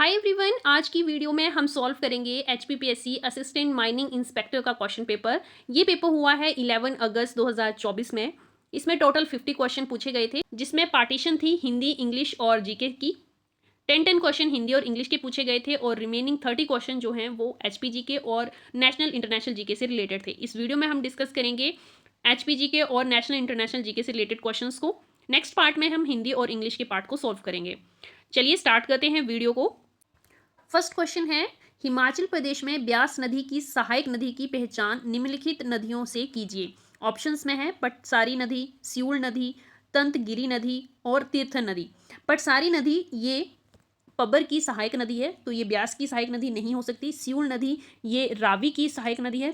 Hi everyone, आज की video में हम सॉल्व करेंगे एचपीपीएससी असिस्टेंट माइनिंग इंस्पेक्टर का क्वेश्चन पेपर। ये पेपर हुआ है 11 अगस्त 2024 में। इसमें टोटल 50 क्वेश्चन पूछे गए थे, जिसमें पार्टीशन थी हिंदी, इंग्लिश और जीके की। 10 क्वेश्चन हिंदी और इंग्लिश के पूछे गए थे और रिमेनिंग 30 क्वेश्चन जो हैं वो एचपीजी के और नेशनल इंटरनेशनल जीके से रिलेटेड थे। इस वीडियो में हम डिस्कस करेंगे एचपीजी के और नेशनल इंटरनेशनल जीके से रिलेटेड क्वेश्चंस को। नेक्स्ट पार्ट में हम हिंदी और इंग्लिश के पार्ट को सॉल्व करेंगे। चलिए स्टार्ट करते हैं वीडियो को। फर्स्ट क्वेश्चन है, हिमाचल प्रदेश में ब्यास नदी की सहायक नदी की पहचान निम्नलिखित नदियों से कीजिए। ऑप्शंस में है पटसारी नदी, सियूल नदी, तंतगिरी नदी और तीर्थन नदी। पटसारी नदी ये पब्बर की सहायक नदी है, तो ये ब्यास की सहायक नदी नहीं हो सकती। सियूल नदी ये रावी की सहायक नदी है।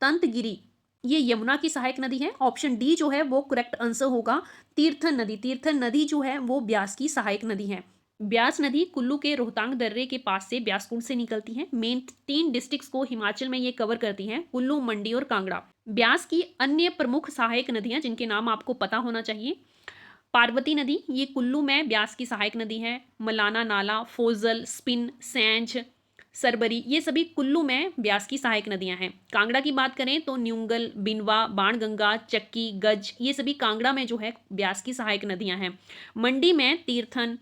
तंतगिरी ये यमुना की सहायक नदी है। ऑप्शन डी जो है वो करेक्ट आंसर होगा। तीर्थन नदी जो है वो ब्यास की सहायक नदी है। ब्यास नदी कुल्लू के रोहतांग दर्रे के पास से ब्यासकुंड से निकलती है। मेन 3 डिस्ट्रिक्ट्स को हिमाचल में ये कवर करती हैं, कुल्लू, मंडी और कांगड़ा। ब्यास की अन्य प्रमुख सहायक नदियां जिनके नाम आपको पता होना चाहिए, पार्वती नदी ये कुल्लू में ब्यास की सहायक नदी है। मलाना नाला, फोजल, स्पिन, सैंज, सरबरी ये सभी कुल्लू में ब्यास की सहायक नदियां हैं। कांगड़ा की बात करें तो न्यूंगल, बिनवा, बाणगंगा, चक्की, गज ये सभी कांगड़ा में जो है ब्यास की सहायक नदियां हैं। मंडी में तीर्थन,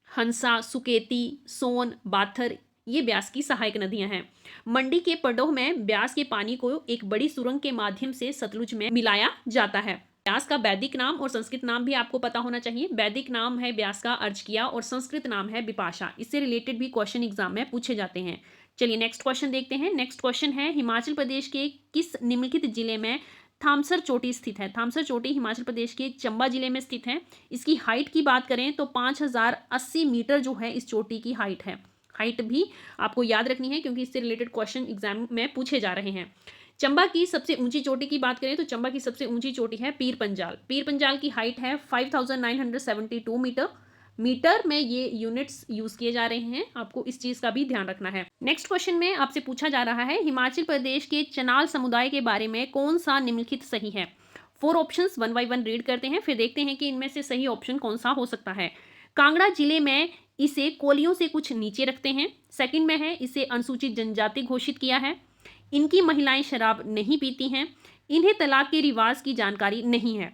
हंसा, सुकेती, सोन, बाथर ये ब्यास की सहायक नदियां हैं। मंडी के पडोह में ब्यास के पानी को एक बड़ी सुरंग के माध्यम से सतलुज में मिलाया जाता है। ब्यास का वैदिक नाम और संस्कृत नाम भी आपको पता होना चाहिए। वैदिक नाम है ब्यास का अर्चकिया और संस्कृत नाम है बिपाशा। इससे रिलेटेड भी क्वेश्चन एग्जाम में पूछे जाते हैं। चलिए नेक्स्ट क्वेश्चन देखते हैं। नेक्स्ट क्वेश्चन है, हिमाचल प्रदेश के किस निम्नलिखित जिले में थामसर चोटी स्थित है। थामसर चोटी हिमाचल प्रदेश के चंबा जिले में स्थित है। इसकी हाइट की बात करें तो 5080 मीटर जो है इस चोटी की हाइट है। हाइट भी आपको याद रखनी है क्योंकि इससे रिलेटेड क्वेश्चन एग्जाम में पूछे जा रहे हैं। चंबा की सबसे ऊंची चोटी की बात करें तो चंबा की सबसे ऊंची चोटी है पीर पंजाल। पीर पंजाल की हाइट है 5972 मीटर। मीटर में ये यूनिट्स यूज किए जा रहे हैं, आपको इस चीज का भी ध्यान रखना है। नेक्स्ट क्वेश्चन में आपसे पूछा जा रहा है, हिमाचल प्रदेश के चनाल समुदाय के बारे में कौन सा निम्नलिखित सही है। 4 ऑप्शंस 1 बाय 1 रीड करते हैं, फिर देखते हैं कि इनमें से सही ऑप्शन कौन सा हो सकता है। कांगड़ा जिले में इसे कोलियों से कुछ नीचे रखते हैं। सेकंड में है इसे अनुसूचित जनजाति घोषित किया है। इनकी महिलाएं शराब नहीं पीती हैं। इन्हें तलाक के रिवाज की जानकारी नहीं है।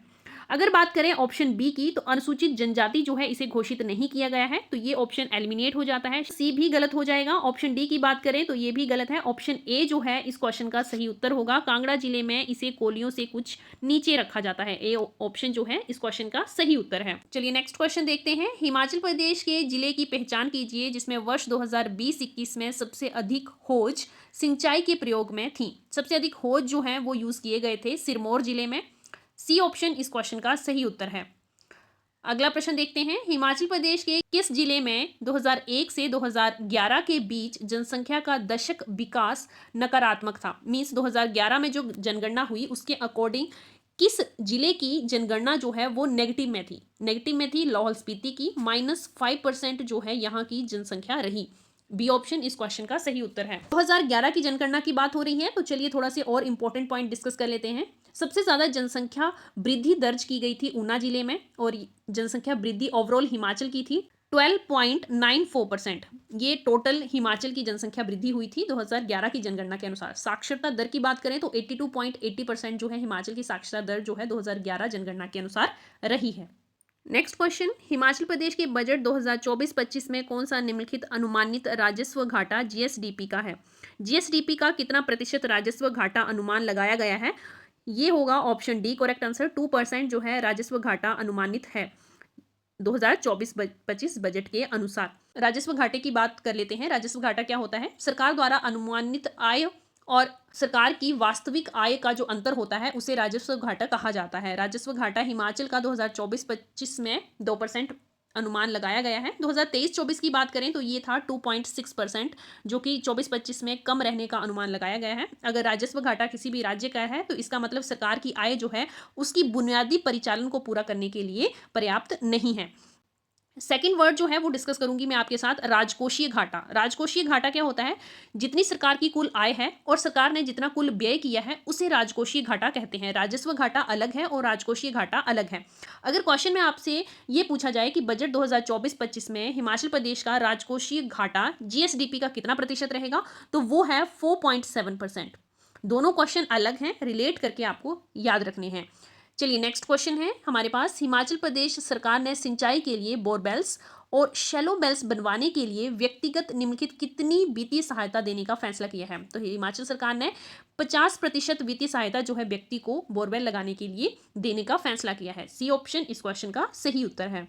अगर बात करें ऑप्शन बी की तो अनुसूचित जनजाति जो है इसे घोषित नहीं किया गया है, तो ये ऑप्शन एलिमिनेट हो जाता है। सी भी गलत हो जाएगा। ऑप्शन डी की बात करें तो ये भी गलत है। ऑप्शन ए जो है इस क्वेश्चन का सही उत्तर होगा। कांगड़ा जिले में इसे कोलियों से कुछ नीचे रखा जाता है। ए ऑप्शन जो है इस क्वेश्चन का सही उत्तर है। चलिए नेक्स्ट क्वेश्चन देखते हैं। हिमाचल प्रदेश के जिले की पहचान कीजिए जिसमें वर्ष 2020-21 में सबसे अधिक होज सिंचाई के प्रयोग में थी। सबसे अधिक होज जो है वो यूज किए गए थे सिरमौर जिले में। सी ऑप्शन इस क्वेश्चन का सही उत्तर है। अगला प्रश्न देखते हैं, हिमाचल प्रदेश के किस जिले में 2001 से 2011 के बीच जनसंख्या का दशक विकास नकारात्मक था। मींस 2011 में जो जनगणना हुई उसके अकॉर्डिंग किस जिले की जनगणना जो है वो नेगेटिव में थी। नेगेटिव में थी लाहौल स्पीति की, -5% जो है यहाँ की जनसंख्या रही। बी ऑप्शन इस क्वेश्चन का सही उत्तर है। 2011 की जनगणना की बात हो रही है तो चलिए थोड़ा से और इंपॉर्टेंट पॉइंट डिस्कस कर लेते हैं। सबसे ज्यादा जनसंख्या वृद्धि दर्ज की गई थी ऊना जिले में और जनसंख्या वृद्धि ओवरऑल हिमाचल की थी 12.94%। ये टोटल हिमाचल की जनसंख्या वृद्धि हुई थी 2011 की जनगणना के अनुसार। साक्षरता दर की बात करें तो 82.80% जो है हिमाचल की साक्षरता दर जो है 2011 जनगणना के अनुसार रही है। नेक्स्ट क्वेश्चन, हिमाचल प्रदेश के बजट 2024-25 में कौन सा निम्नलिखित अनुमानित राजस्व घाटा जीएसडीपी का है। जीएसडीपी का कितना प्रतिशत राजस्व घाटा अनुमान लगाया गया है। ये होगा ऑप्शन डी करेक्ट आंसर। 2% जो है राजस्व घाटा अनुमानित है 2024-25 बजट के अनुसार। राजस्व घाटे की बात कर लेते हैं। राजस्व घाटा क्या होता है, सरकार द्वारा अनुमानित आय और सरकार की वास्तविक आय का जो अंतर होता है उसे राजस्व घाटा कहा जाता है। राजस्व घाटा हिमाचल का 2024-25 में 2% अनुमान लगाया गया है। 2023-24 की बात करें तो ये था 2.6%, जो कि 24-25 में कम रहने का अनुमान लगाया गया है। अगर राजस्व घाटा किसी भी राज्य का है तो इसका मतलब सरकार की आय जो है उसकी बुनियादी परिचालन को पूरा करने के लिए पर्याप्त नहीं है। सेकंड वर्ड जो है वो डिस्कस करूंगी मैं आपके साथ, राजकोषीय घाटा। राजकोषीय घाटा क्या होता है? जितनी सरकार की कुल आय है और सरकार ने जितना कुल व्यय किया है उसे राजकोषीय घाटा कहते हैं। राजस्व घाटा अलग है और राजकोषीय घाटा अलग है। अगर क्वेश्चन में आपसे ये पूछा जाए कि बजट 2024-25 में हिमाचल प्रदेश का राजकोषीय घाटा जीएसडीपी का कितना प्रतिशत रहेगा, तो वो है 4.7%। दोनों क्वेश्चन अलग हैं, रिलेट करके आपको याद रखने हैं। चलिए नेक्स्ट क्वेश्चन है हमारे पास, हिमाचल प्रदेश सरकार ने सिंचाई के लिए बोरवेल्स और शैलो बेल्स बनवाने के लिए व्यक्तिगत निम्नलिखित कितनी वित्तीय सहायता देने का फैसला किया है? तो हिमाचल सरकार ने 50% वित्तीय सहायता जो है व्यक्ति को बोरवेल लगाने के लिए देने का फैसला किया है। सी ऑप्शन इस क्वेश्चन का सही उत्तर है।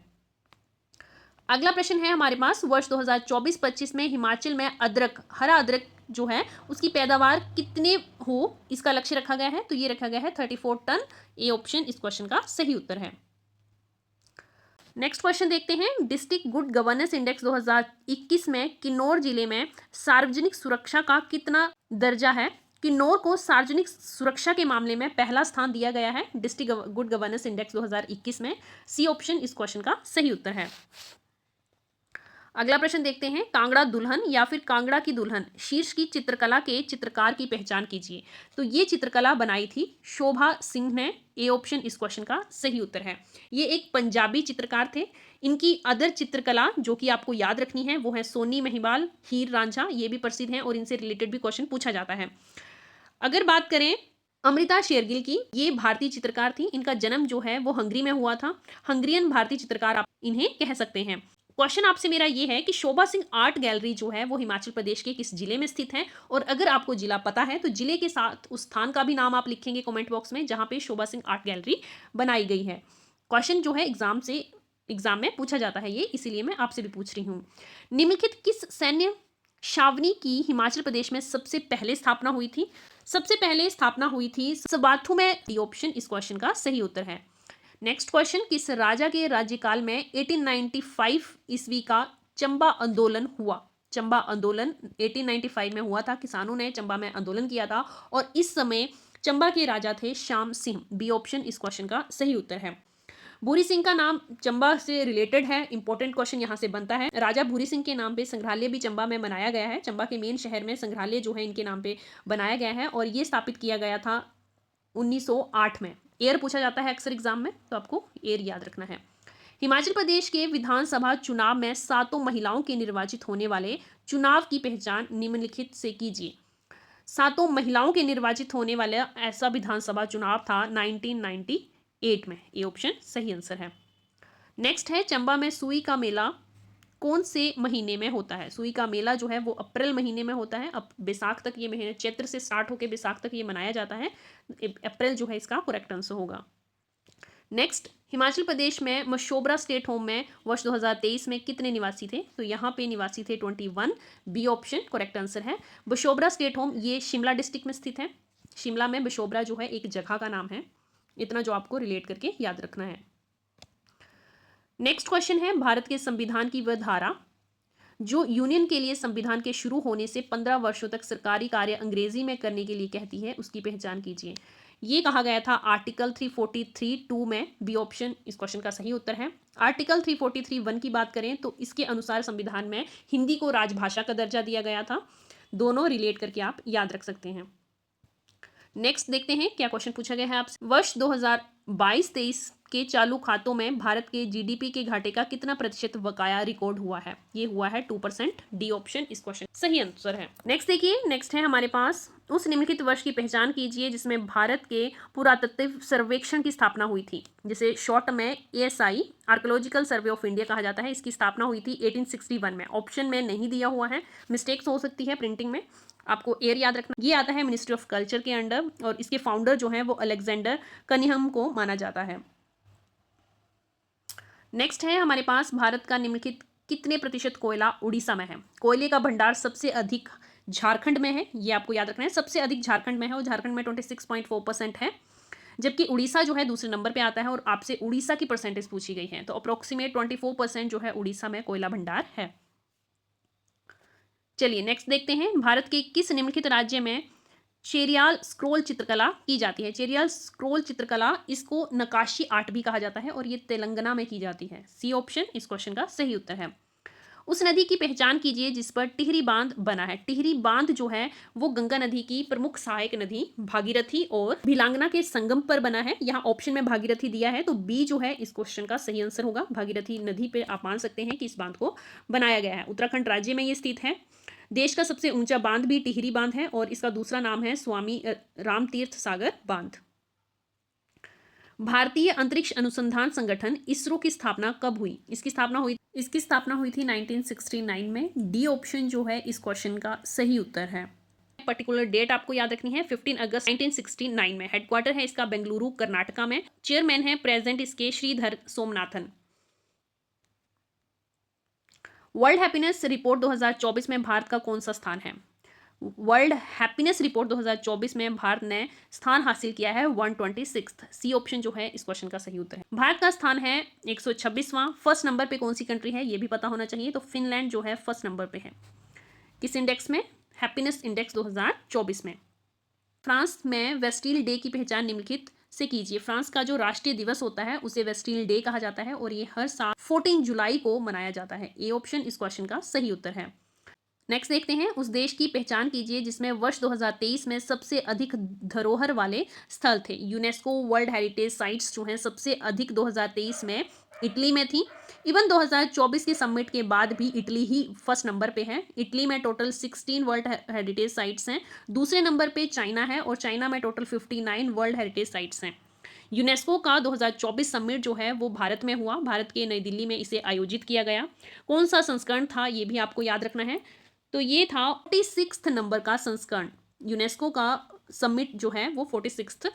अगला प्रश्न है हमारे पास, वर्ष 2024-25 में हिमाचल में अदरक, हरा अदरक जो है उसकी पैदावार कितने हो इसका लक्ष्य रखा गया है? तो ये रखा गया है 34 टन। ए ऑप्शन इस क्वेश्चन का सही उत्तर है। नेक्स्ट क्वेश्चन देखते हैं, डिस्ट्रिक्ट गुड गवर्नेंस इंडेक्स 2021 में किन्नौर जिले में सार्वजनिक सुरक्षा का कितना दर्जा है? किन्नौर को सार्वजनिक सुरक्षा के मामले में पहला स्थान दिया गया है डिस्ट्रिक्ट गुड गवर्नेंस इंडेक्स 2021 में। सी ऑप्शन इस क्वेश्चन का सही उत्तर है। अगला प्रश्न देखते हैं, कांगड़ा दुल्हन या फिर कांगड़ा की दुल्हन शीर्ष की चित्रकला के चित्रकार की पहचान कीजिए। तो ये चित्रकला बनाई थी शोभा सिंह ने। ए ऑप्शन इस क्वेश्चन का सही उत्तर है। ये एक पंजाबी चित्रकार थे। इनकी अदर चित्रकला जो कि आपको याद रखनी है वो है सोनी महिवाल, हीर रांझा, ये भी प्रसिद्ध हैं और इनसे रिलेटेड भी क्वेश्चन पूछा जाता है। अगर बात करें अमृता शेरगिल की, ये भारतीय चित्रकार थी। इनका जन्म जो है वो हंगरी में हुआ था। हंगरियन भारतीय चित्रकार आप इन्हें कह सकते हैं। क्वेश्चन आपसे मेरा ये है कि शोभा सिंह आर्ट गैलरी जो है वो हिमाचल प्रदेश के किस जिले में स्थित है? और अगर आपको जिला पता है तो जिले के साथ उस स्थान का भी नाम आप लिखेंगे कमेंट बॉक्स में जहां पे शोभा सिंह आर्ट गैलरी बनाई गई है। क्वेश्चन जो है एग्जाम में पूछा जाता है ये, इसीलिए मैं आपसे भी पूछ रही हूँ। निम्नलिखित किस सैन्य छावनी की हिमाचल प्रदेश में सबसे पहले स्थापना हुई थी? सबसे पहले स्थापना हुई थी सबाथू में। डी ऑप्शन इस क्वेश्चन का सही उत्तर है। नेक्स्ट क्वेश्चन, किस राजा के राज्यकाल में 1895 ईस्वी का चंबा आंदोलन हुआ? चंबा आंदोलन 1895 में हुआ था। किसानों ने चंबा में आंदोलन किया था और इस समय चंबा के राजा थे श्याम सिंह। बी ऑप्शन इस क्वेश्चन का सही उत्तर है। भूरी सिंह का नाम चंबा से रिलेटेड है, इंपॉर्टेंट क्वेश्चन यहाँ से बनता है। राजा भूरी सिंह के नाम पे संग्रहालय भी चंबा में बनाया गया है। चंबा के मेन शहर में संग्रहालय जो है इनके नाम पे बनाया गया है और ये स्थापित किया गया था 1908 में। एयर पूछा जाता है अक्सर एग्जाम में, तो आपको एयर याद रखना है। हिमाचल प्रदेश के विधानसभा चुनाव में 7 महिलाओं के निर्वाचित होने वाले चुनाव की पहचान निम्नलिखित से कीजिए। 7 महिलाओं के निर्वाचित होने वाला ऐसा विधानसभा चुनाव था 1998 में। ये ऑप्शन सही आंसर है। नेक्स्ट है, चंबा में सुई का मेला कौन से महीने में होता है? सुई का मेला जो है वो अप्रैल महीने में होता है। अब बैसाख तक ये महीने, चैत्र से स्टार्ट होकर बैसाख तक ये मनाया जाता है। अप्रैल जो है इसका करेक्ट आंसर होगा। नेक्स्ट, हिमाचल प्रदेश में मशोबरा स्टेट होम में वर्ष 2023 में कितने निवासी थे? तो यहाँ पे निवासी थे 21। बी ऑप्शन करेक्ट आंसर है। मशोबरा स्टेट होम ये शिमला डिस्ट्रिक्ट में स्थित है। शिमला में मशोबरा जो है एक जगह का नाम है। इतना जो आपको रिलेट करके याद रखना है। नेक्स्ट क्वेश्चन है, भारत के संविधान की वह धारा जो यूनियन के लिए संविधान के शुरू होने से 15 वर्षों तक सरकारी कार्य अंग्रेजी में करने के लिए कहती है, उसकी पहचान कीजिए। ये कहा गया था आर्टिकल 343(2) में। बी ऑप्शन इस क्वेश्चन का सही उत्तर है। आर्टिकल 343(1) की बात करें तो इसके अनुसार संविधान में हिंदी को राजभाषा का दर्जा दिया गया था। दोनों रिलेट करके आप याद रख सकते हैं। नेक्स्ट देखते हैं क्या क्वेश्चन पूछा गया है आपसे। वर्ष 2022-23 के चालू खातों में भारत के जीडीपी के घाटे का कितना प्रतिशत बकाया रिकॉर्ड हुआ है? ये हुआ है 2%। डी ऑप्शन इस क्वेश्चन सही आंसर है। नेक्स्ट देखिए, नेक्स्ट है हमारे पास, उस निम्नलिखित वर्ष की पहचान कीजिए जिसमें भारत के पुरातत्व सर्वेक्षण की स्थापना हुई थी, जिसे शॉर्ट में ASI archaeological survey of India कहा जाता है। इसकी स्थापना हुई थी 1861 में। ऑप्शन में नहीं दिया हुआ है, मिस्टेक्स हो सकती है प्रिंटिंग में, आपको एयर याद रखना। ये आता है मिनिस्ट्री ऑफ कल्चर के अंडर और इसके फाउंडर जो है वो अलेक्जेंडर कनिहम को माना जाता है। नेक्स्ट है हमारे पास, भारत का निम्नलिखित कितने प्रतिशत कोयला उड़ीसा में है? कोयले का भंडार सबसे अधिक झारखंड में है, ये आपको याद रखना है। सबसे अधिक झारखंड में है और झारखंड में 26.4% है, जबकि उड़ीसा जो है दूसरे नंबर पे आता है। और आपसे उड़ीसा की परसेंटेज पूछी गई है, तो अप्रोक्सीमेट 24% जो है उड़ीसा में कोयला भंडार है। चलिए नेक्स्ट देखते हैं, भारत के किस निम्नलिखित राज्य में चेरियाल स्क्रोल चित्रकला की जाती है। चेरियाल स्क्रोल चित्रकला, इसको नक्काशी आर्ट भी कहा जाता है और ये तेलंगाना में की जाती है। सी ऑप्शन इस क्वेश्चन का सही उत्तर है। उस नदी की पहचान कीजिए जिस पर टिहरी बांध बना है। टिहरी बांध जो है वो गंगा नदी की प्रमुख सहायक नदी भागीरथी और भिलांगना के संगम पर बना है। यहाँ ऑप्शन में भागीरथी दिया है तो बी जो है इस क्वेश्चन का सही आंसर होगा। भागीरथी नदी पे आप मान सकते हैं कि इस बांध को बनाया गया है। उत्तराखंड राज्य में ये स्थित है। देश का सबसे ऊंचा बांध भी टिहरी बांध है और इसका दूसरा नाम है स्वामी रामतीर्थ सागर बांध। भारतीय अंतरिक्ष अनुसंधान संगठन इसरो की स्थापना कब हुई? इसकी स्थापना हुई थी 1969 में। डी ऑप्शन जो है इस क्वेश्चन का सही उत्तर है। पर्टिकुलर डेट आपको याद रखनी है, 15 अगस्त 1969 में। हेडक्वार्टर है इसका बेंगलुरु कर्नाटका में। चेयरमैन है प्रेजेंट इसके Sridhar Somanathan. World happiness report 2024 में भारत का कौन सा स्थान है? वर्ल्ड हैप्पीनेस रिपोर्ट 2024 में भारत ने स्थान हासिल किया है 126। सी ऑप्शन जो है इस क्वेश्चन का सही उत्तर है। भारत का स्थान है 126वां। फर्स्ट नंबर पे कौन सी कंट्री है ये भी पता होना चाहिए। तो फिनलैंड जो है फर्स्ट नंबर पे है। किस इंडेक्स में? हैप्पीनेस इंडेक्स 2024 में। फ्रांस में वेस्टिल डे की पहचान निम्नलिखित से कीजिए। फ्रांस का जो राष्ट्रीय दिवस होता है उसे वेस्टिल डे कहा जाता है और ये हर साल 14 जुलाई को मनाया जाता है। ए ऑप्शन इस क्वेश्चन का सही उत्तर है। नेक्स्ट देखते हैं, उस देश की पहचान कीजिए जिसमें वर्ष 2023 में सबसे अधिक धरोहर वाले स्थल थे। यूनेस्को वर्ल्ड हेरिटेज साइट्स जो हैं सबसे अधिक 2023 में इटली में थी। इवन 2024 के समिट के बाद भी इटली ही फर्स्ट नंबर पे है। इटली में टोटल 16 वर्ल्ड हेरिटेज साइट्स हैं। दूसरे नंबर पे चाइना है और चाइना में टोटल 59 वर्ल्ड हेरिटेज साइट्स हैं। यूनेस्को का 2024 समिट जो है वो भारत में हुआ। भारत के नई दिल्ली में इसे आयोजित किया गया। कौन सा संस्करण था ये भी आपको याद रखना है। तो ये था 46 नंबर का संस्करण। यूनेस्को का समिट जो है वो 46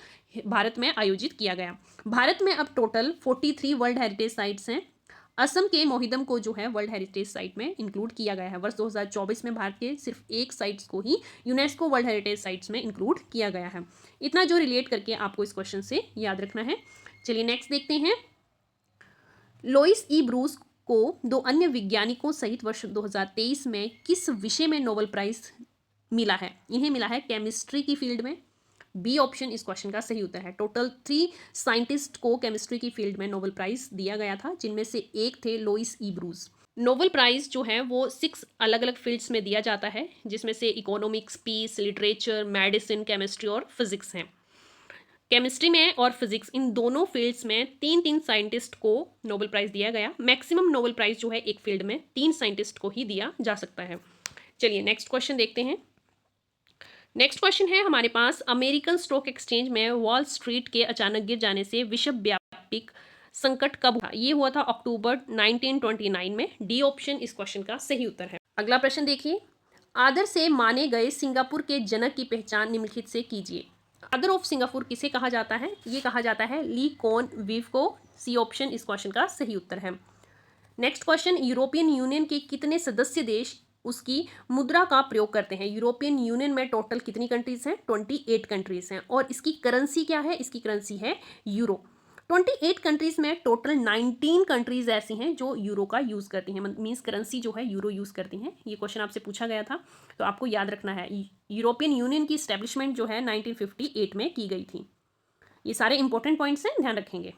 भारत में आयोजित किया गया। भारत में अब टोटल 43 वर्ल्ड हेरिटेज साइट्स हैं। असम के मोहिदम को जो है वर्ल्ड हेरिटेज साइट में इंक्लूड किया गया है। वर्ष 2024 में भारत के सिर्फ एक साइट्स को ही यूनेस्को वर्ल्ड हेरिटेज साइट्स में इंक्लूड किया गया है। इतना जो रिलेट करके आपको इस क्वेश्चन से याद रखना है। चलिए नेक्स्ट देखते हैं। लोइस ई ब्रूस को दो अन्य वैज्ञानिकों सहित वर्ष 2023 में किस विषय में नोबेल प्राइज मिला है? इन्हें मिला है केमिस्ट्री की फील्ड में। बी ऑप्शन इस क्वेश्चन का सही उत्तर है। टोटल 3 साइंटिस्ट को केमिस्ट्री की फील्ड में नोबेल प्राइज दिया गया था जिनमें से एक थे लोइस ई ब्रूस। नोबेल प्राइज जो है वो 6 अलग अलग फील्ड्स में दिया जाता है जिसमें से economics, peace, literature, medicine, chemistry और फिजिक्स हैं। केमिस्ट्री में और फिजिक्स इन दोनों फील्ड्स में 3-3 साइंटिस्ट को नोबेल प्राइज दिया गया। मैक्सिमम नोबेल प्राइज जो है एक फील्ड में 3 साइंटिस्ट को ही दिया जा सकता है। चलिए नेक्स्ट क्वेश्चन देखते हैं। नेक्स्ट क्वेश्चन है हमारे पास, अमेरिकन स्टॉक एक्सचेंज में वॉल स्ट्रीट के अचानक गिर जाने से विश्वव्यापी संकट कब हुआ? ये हुआ था अक्टूबर 1929 में। डी ऑप्शन इस क्वेश्चन का सही उत्तर है। अगला प्रश्न देखिए, आदर से माने गए सिंगापुर के जनक की पहचान निम्नलिखित से कीजिए। फादर ऑफ सिंगापुर किसे कहा जाता है? ये कहा जाता है ली कॉन वीव को। सी ऑप्शन इस क्वेश्चन का सही उत्तर है। नेक्स्ट क्वेश्चन, यूरोपियन यूनियन के कितने सदस्य देश उसकी मुद्रा का प्रयोग करते हैं? यूरोपियन यूनियन में टोटल कितनी कंट्रीज हैं? 28 कंट्रीज हैं। और इसकी करेंसी क्या है? इसकी करेंसी है यूरो। 28 कंट्रीज में टोटल 19 कंट्रीज ऐसी हैं जो यूरो का यूज़ करती हैं, मीन्स करेंसी जो है यूरो यूज़ करती हैं। ये क्वेश्चन आपसे पूछा गया था तो आपको याद रखना है। यूरोपियन यूनियन की स्टैब्लिशमेंट जो है 1958 में की गई थी। ये सारे इंपॉर्टेंट पॉइंट्स हैं, ध्यान रखेंगे।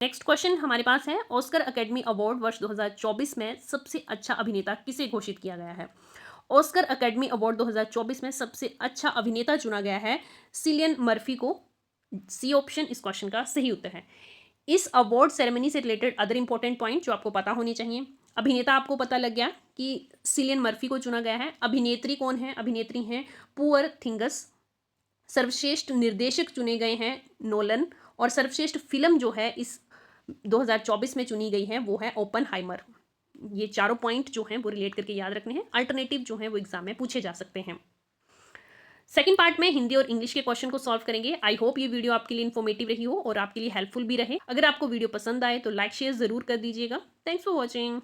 नेक्स्ट क्वेश्चन हमारे पास है, ऑस्कर अकेडमी अवार्ड वर्ष 2024 में सबसे अच्छा अभिनेता किसे घोषित किया गया है? ऑस्कर अकेडमी अवार्ड 2024 में सबसे अच्छा अभिनेता चुना गया है सिलियन मर्फी को। सी ऑप्शन इस क्वेश्चन का सही उत्तर है। इस अवार्ड सेरेमनी से रिलेटेड अदर इंपॉर्टेंट पॉइंट जो आपको पता होनी चाहिए। अभिनेता आपको पता लग गया कि सिलियन मर्फी को चुना गया है। अभिनेत्री कौन है? अभिनेत्री हैं पुअर थिंगस। सर्वश्रेष्ठ निर्देशक चुने गए हैं नोलन। और सर्वश्रेष्ठ फिल्म जो है इस 2024 में चुनी गई है वो है ओपनहाइमर। ये चारों पॉइंट जो हैं वो रिलेट करके याद रखने हैं। अल्टरनेटिव जो है वो एग्जाम में पूछे जा सकते हैं। सेकंड पार्ट में हिंदी और इंग्लिश के क्वेश्चन को सॉल्व करेंगे। आई होप ये वीडियो आपके लिए इन्फॉर्मेटिव रही हो और आपके लिए हेल्पफुल भी रहे। अगर आपको वीडियो पसंद आए तो लाइक शेयर जरूर कर दीजिएगा। Thanks for watching.